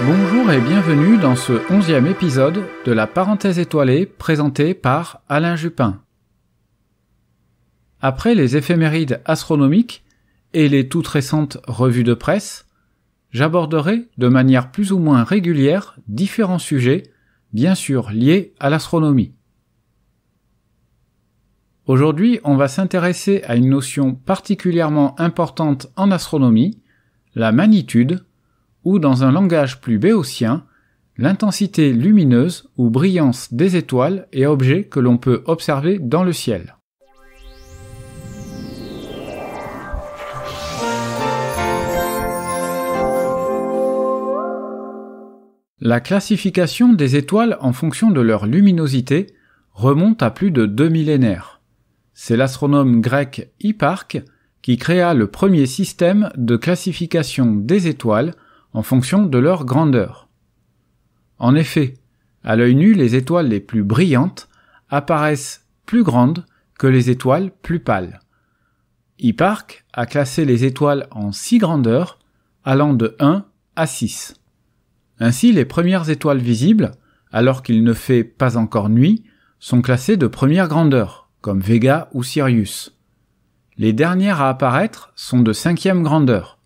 Bonjour et bienvenue dans ce 11e épisode de la parenthèse étoilée présentée par Alain Jupin. Après les éphémérides astronomiques et les toutes récentes revues de presse, j'aborderai de manière plus ou moins régulière différents sujets, bien sûr liés à l'astronomie. Aujourd'hui, on va s'intéresser à une notion particulièrement importante en astronomie, la magnitude, ou dans un langage plus béotien, l'intensité lumineuse ou brillance des étoiles et objets que l'on peut observer dans le ciel. La classification des étoiles en fonction de leur luminosité remonte à plus de 2 millénaires. C'est l'astronome grec Hipparque qui créa le premier système de classification des étoiles en fonction de leur grandeur. En effet, à l'œil nu, les étoiles les plus brillantes apparaissent plus grandes que les étoiles plus pâles. Hipparque a classé les étoiles en 6 grandeurs, allant de 1 à 6. Ainsi, les premières étoiles visibles, alors qu'il ne fait pas encore nuit, sont classées de première grandeur, comme Vega ou Sirius. Les dernières à apparaître sont de 5e grandeur.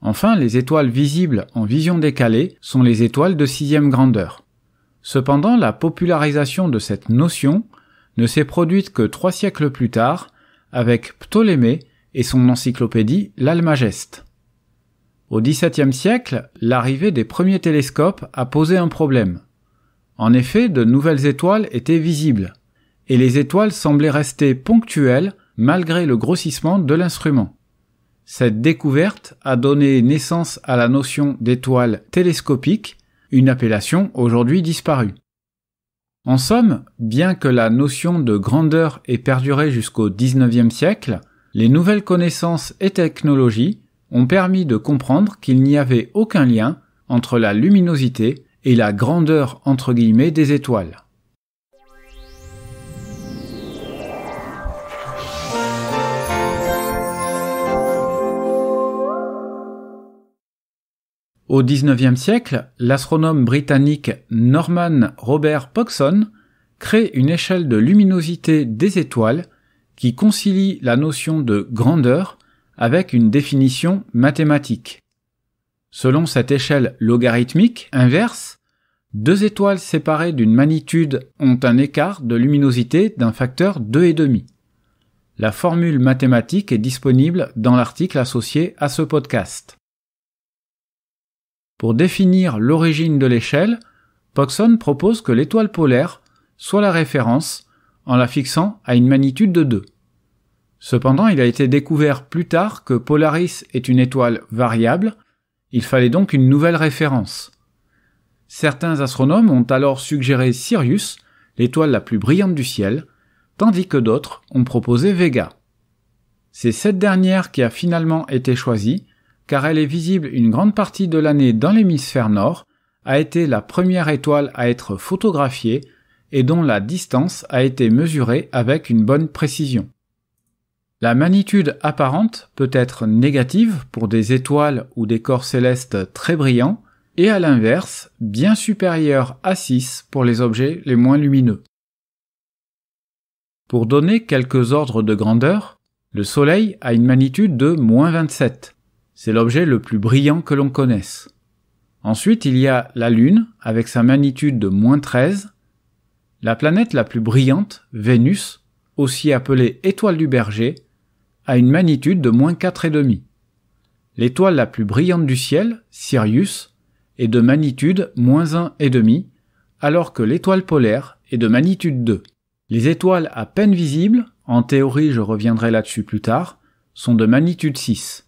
Enfin, les étoiles visibles en vision décalée sont les étoiles de 6e grandeur. Cependant, la popularisation de cette notion ne s'est produite que 3 siècles plus tard, avec Ptolémée et son encyclopédie l'Almageste. Au XVIIe siècle, l'arrivée des premiers télescopes a posé un problème. En effet, de nouvelles étoiles étaient visibles, et les étoiles semblaient rester ponctuelles malgré le grossissement de l'instrument. Cette découverte a donné naissance à la notion d'étoile télescopique, une appellation aujourd'hui disparue. En somme, bien que la notion de grandeur ait perduré jusqu'au XIXe siècle, les nouvelles connaissances et technologies ont permis de comprendre qu'il n'y avait aucun lien entre la luminosité et la grandeur entre guillemets des étoiles. Au XIXe siècle, l'astronome britannique Norman Robert Pogson crée une échelle de luminosité des étoiles qui concilie la notion de grandeur avec une définition mathématique. Selon cette échelle logarithmique inverse, 2 étoiles séparées d'une magnitude ont un écart de luminosité d'un facteur 2,5. La formule mathématique est disponible dans l'article associé à ce podcast. Pour définir l'origine de l'échelle, Pogson propose que l'étoile polaire soit la référence en la fixant à une magnitude de 2. Cependant, il a été découvert plus tard que Polaris est une étoile variable, il fallait donc une nouvelle référence. Certains astronomes ont alors suggéré Sirius, l'étoile la plus brillante du ciel, tandis que d'autres ont proposé Vega. C'est cette dernière qui a finalement été choisie, car elle est visible une grande partie de l'année dans l'hémisphère nord, a été la première étoile à être photographiée et dont la distance a été mesurée avec une bonne précision. La magnitude apparente peut être négative pour des étoiles ou des corps célestes très brillants et à l'inverse, bien supérieure à 6 pour les objets les moins lumineux. Pour donner quelques ordres de grandeur, le Soleil a une magnitude de -27. C'est l'objet le plus brillant que l'on connaisse. Ensuite, il y a la Lune, avec sa magnitude de -13. La planète la plus brillante, Vénus, aussi appelée étoile du Berger, a une magnitude de -4,5. L'étoile la plus brillante du ciel, Sirius, est de magnitude -1,5, alors que l'étoile polaire est de magnitude 2. Les étoiles à peine visibles, en théorie je reviendrai là-dessus plus tard, sont de magnitude 6.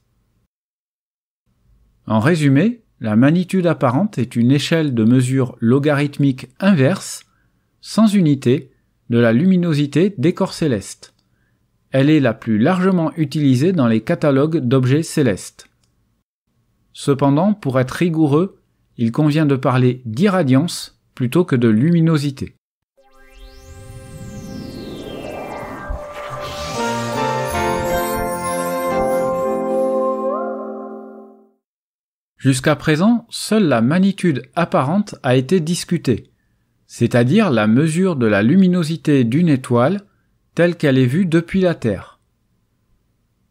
En résumé, la magnitude apparente est une échelle de mesure logarithmique inverse, sans unité, de la luminosité des corps célestes. Elle est la plus largement utilisée dans les catalogues d'objets célestes. Cependant, pour être rigoureux, il convient de parler d'irradiance plutôt que de luminosité. Jusqu'à présent, seule la magnitude apparente a été discutée, c'est-à-dire la mesure de la luminosité d'une étoile telle qu'elle est vue depuis la Terre.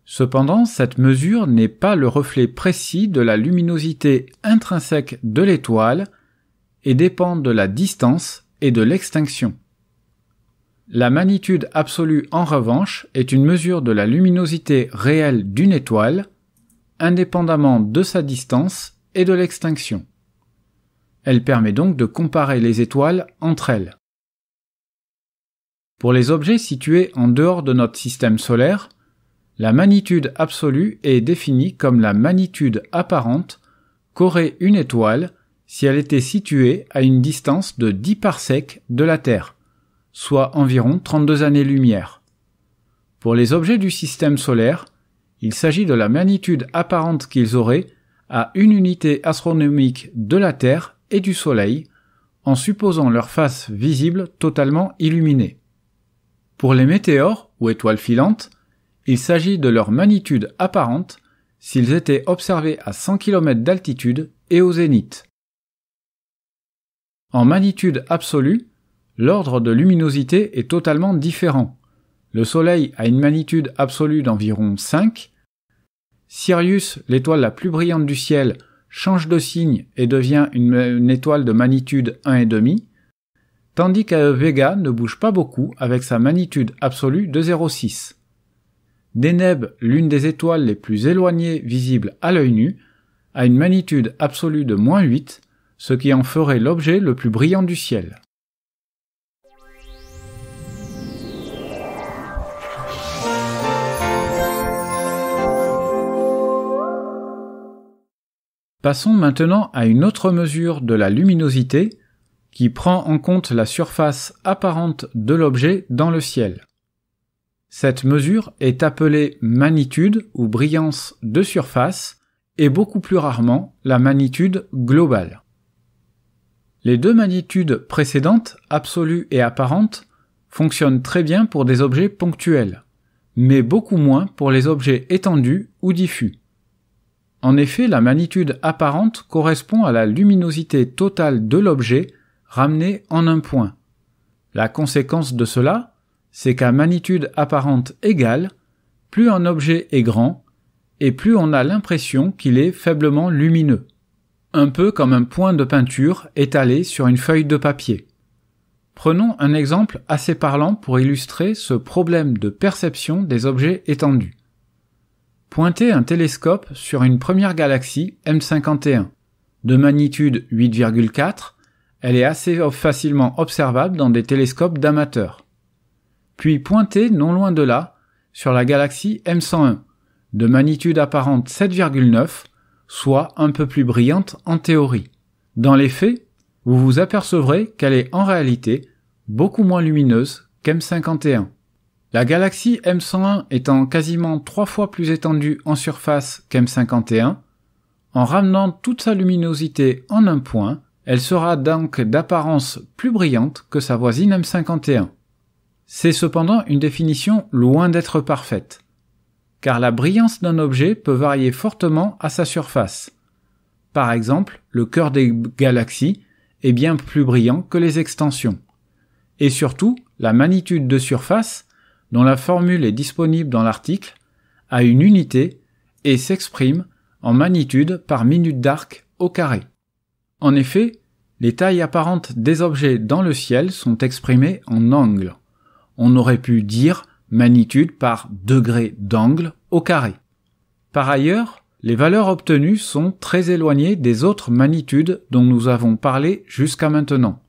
Cependant, cette mesure n'est pas le reflet précis de la luminosité intrinsèque de l'étoile et dépend de la distance et de l'extinction. La magnitude absolue, en revanche, est une mesure de la luminosité réelle d'une étoile, indépendamment de sa distance et de l'extinction. Elle permet donc de comparer les étoiles entre elles. Pour les objets situés en dehors de notre système solaire, la magnitude absolue est définie comme la magnitude apparente qu'aurait une étoile si elle était située à une distance de 10 parsecs de la Terre, soit environ 32 années-lumière. Pour les objets du système solaire, il s'agit de la magnitude apparente qu'ils auraient à une unité astronomique de la Terre et du Soleil, en supposant leur face visible totalement illuminée. Pour les météores ou étoiles filantes, il s'agit de leur magnitude apparente s'ils étaient observés à 100 km d'altitude et au zénith. En magnitude absolue, l'ordre de luminosité est totalement différent. Le Soleil a une magnitude absolue d'environ 5. Sirius, l'étoile la plus brillante du ciel, change de signe et devient une étoile de magnitude 1,5, tandis que Vega ne bouge pas beaucoup avec sa magnitude absolue de 0,6. Deneb, l'une des étoiles les plus éloignées visibles à l'œil nu, a une magnitude absolue de -8, ce qui en ferait l'objet le plus brillant du ciel. Passons maintenant à une autre mesure de la luminosité qui prend en compte la surface apparente de l'objet dans le ciel. Cette mesure est appelée magnitude ou brillance de surface et beaucoup plus rarement la magnitude globale. Les deux magnitudes précédentes, absolue et apparente, fonctionnent très bien pour des objets ponctuels, mais beaucoup moins pour les objets étendus ou diffus. En effet, la magnitude apparente correspond à la luminosité totale de l'objet ramenée en un point. La conséquence de cela, c'est qu'à magnitude apparente égale, plus un objet est grand, et plus on a l'impression qu'il est faiblement lumineux. Un peu comme un point de peinture étalé sur une feuille de papier. Prenons un exemple assez parlant pour illustrer ce problème de perception des objets étendus. Pointez un télescope sur une première galaxie M51. De magnitude 8,4, elle est assez facilement observable dans des télescopes d'amateurs. Puis pointez non loin de là sur la galaxie M101, de magnitude apparente 7,9, soit un peu plus brillante en théorie. Dans les faits, vous vous apercevrez qu'elle est en réalité beaucoup moins lumineuse qu'M51. La galaxie M101 étant quasiment 3 fois plus étendue en surface qu'M51, en ramenant toute sa luminosité en un point, elle sera donc d'apparence plus brillante que sa voisine M51. C'est cependant une définition loin d'être parfaite, car la brillance d'un objet peut varier fortement à sa surface. Par exemple, le cœur des galaxies est bien plus brillant que les extensions. Et surtout, la magnitude de surface, dont la formule est disponible dans l'article, a une unité et s'exprime en magnitude par minute d'arc au carré. En effet, les tailles apparentes des objets dans le ciel sont exprimées en angles. On aurait pu dire magnitude par degré d'angle au carré. Par ailleurs, les valeurs obtenues sont très éloignées des autres magnitudes dont nous avons parlé jusqu'à maintenant.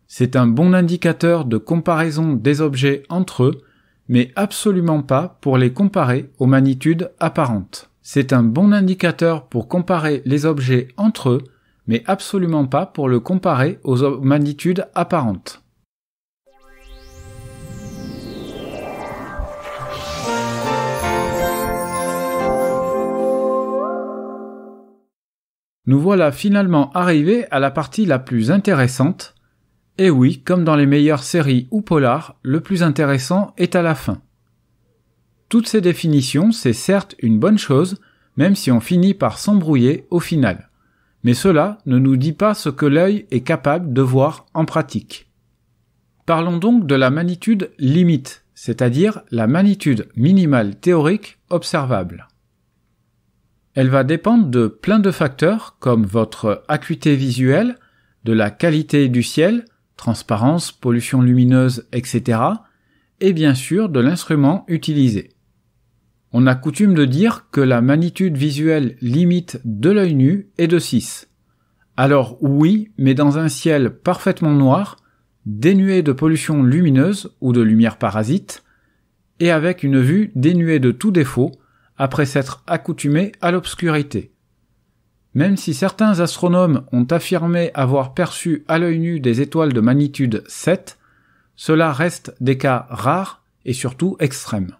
C'est un bon indicateur de comparaison des objets entre eux, mais absolument pas pour les comparer aux magnitudes apparentes. C'est un bon indicateur pour comparer les objets entre eux, mais absolument pas pour le comparer aux magnitudes apparentes. Nous voilà finalement arrivés à la partie la plus intéressante. Et oui, comme dans les meilleures séries ou polars, le plus intéressant est à la fin. Toutes ces définitions, c'est certes une bonne chose, même si on finit par s'embrouiller au final. mais cela ne nous dit pas ce que l'œil est capable de voir en pratique. Parlons donc de la magnitude limite, c'est-à-dire la magnitude minimale théorique observable. Elle va dépendre de plein de facteurs comme votre acuité visuelle, de la qualité du ciel, transparence, pollution lumineuse, etc., et bien sûr de l'instrument utilisé. On a coutume de dire que la magnitude visuelle limite de l'œil nu est de 6. Alors oui, mais dans un ciel parfaitement noir, dénué de pollution lumineuse ou de lumière parasite, et avec une vue dénuée de tout défaut, après s'être accoutumé à l'obscurité. Même si certains astronomes ont affirmé avoir perçu à l'œil nu des étoiles de magnitude 7, cela reste des cas rares et surtout extrêmes.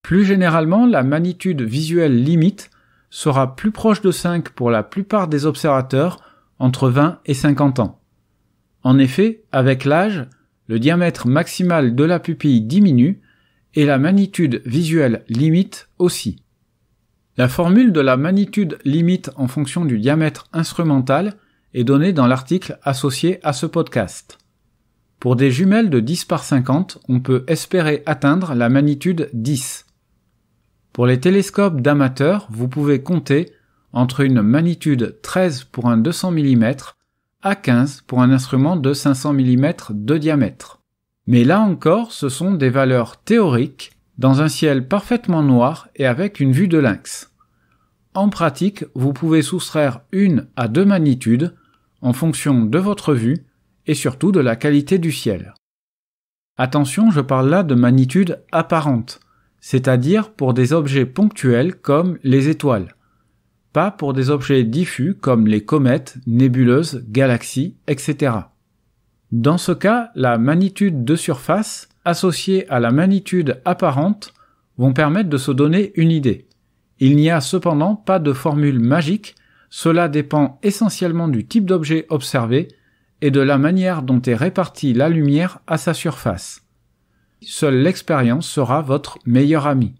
Plus généralement, la magnitude visuelle limite sera plus proche de 5 pour la plupart des observateurs entre 20 et 50 ans. En effet, avec l'âge, le diamètre maximal de la pupille diminue et la magnitude visuelle limite aussi. La formule de la magnitude limite en fonction du diamètre instrumental est donnée dans l'article associé à ce podcast. Pour des jumelles de 10 par 50, on peut espérer atteindre la magnitude 10. Pour les télescopes d'amateurs, vous pouvez compter entre une magnitude 13 pour un 200 mm à 15 pour un instrument de 500 mm de diamètre. Mais là encore, ce sont des valeurs théoriques dans un ciel parfaitement noir et avec une vue de lynx. En pratique, vous pouvez soustraire 1 à 2 magnitudes en fonction de votre vue et surtout de la qualité du ciel. Attention, je parle là de magnitude apparente, c'est-à-dire pour des objets ponctuels comme les étoiles, pas pour des objets diffus comme les comètes, nébuleuses, galaxies, etc. Dans ce cas, la magnitude de surface associée à la magnitude apparente vont permettre de se donner une idée. Il n'y a cependant pas de formule magique, cela dépend essentiellement du type d'objet observé et de la manière dont est répartie la lumière à sa surface. Seule l'expérience sera votre meilleur ami.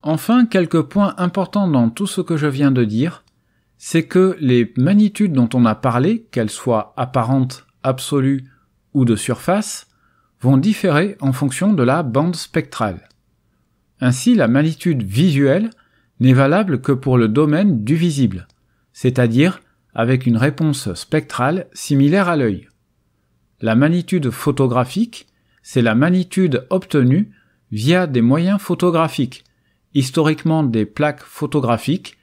Enfin, quelques points importants dans tout ce que je viens de dire, c'est que les magnitudes dont on a parlé, qu'elles soient apparentes, absolues ou de surface, vont différer en fonction de la bande spectrale. Ainsi, la magnitude visuelle n'est valable que pour le domaine du visible, c'est-à-dire avec une réponse spectrale similaire à l'œil. La magnitude photographique, c'est la magnitude obtenue via des moyens photographiques, historiquement des plaques photographiques,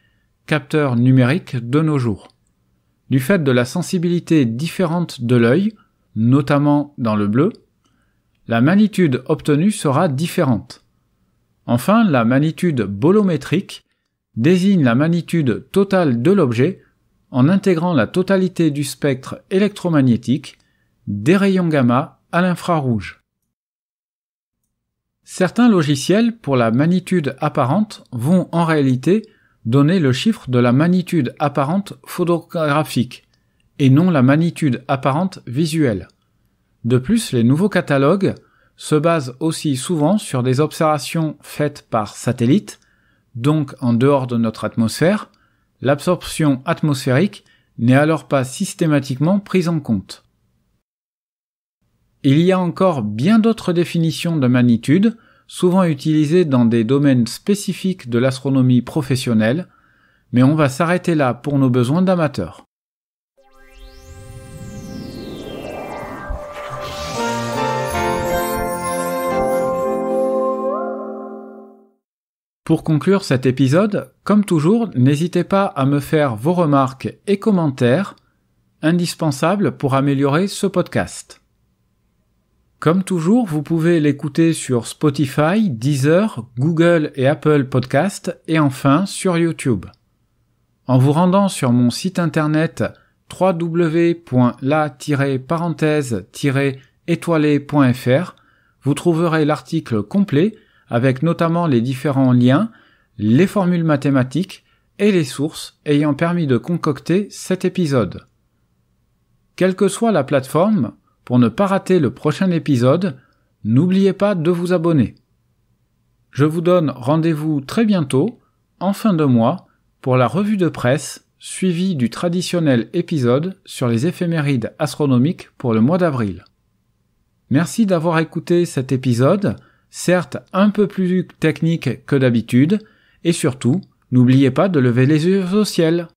capteurs numériques de nos jours. Du fait de la sensibilité différente de l'œil, notamment dans le bleu, la magnitude obtenue sera différente. Enfin, la magnitude bolométrique désigne la magnitude totale de l'objet en intégrant la totalité du spectre électromagnétique, des rayons gamma à l'infrarouge. Certains logiciels pour la magnitude apparente vont en réalité donner le chiffre de la magnitude apparente photographique et non la magnitude apparente visuelle. De plus, les nouveaux catalogues se basent aussi souvent sur des observations faites par satellite, donc en dehors de notre atmosphère. L'absorption atmosphérique n'est alors pas systématiquement prise en compte. Il y a encore bien d'autres définitions de magnitude, souvent utilisées dans des domaines spécifiques de l'astronomie professionnelle, mais on va s'arrêter là pour nos besoins d'amateurs. Pour conclure cet épisode, comme toujours, n'hésitez pas à me faire vos remarques et commentaires, indispensables pour améliorer ce podcast. Comme toujours, vous pouvez l'écouter sur Spotify, Deezer, Google et Apple Podcasts et enfin sur YouTube. En vous rendant sur mon site internet www.la-étoilé.fr, vous trouverez l'article complet avec notamment les différents liens, les formules mathématiques et les sources ayant permis de concocter cet épisode. Quelle que soit la plateforme, Pour ne pas rater le prochain épisode, n'oubliez pas de vous abonner. Je vous donne rendez-vous très bientôt, en fin de mois, pour la revue de presse, suivie du traditionnel épisode sur les éphémérides astronomiques pour le mois d'avril. Merci d'avoir écouté cet épisode, certes un peu plus technique que d'habitude, et surtout, n'oubliez pas de lever les yeux au ciel.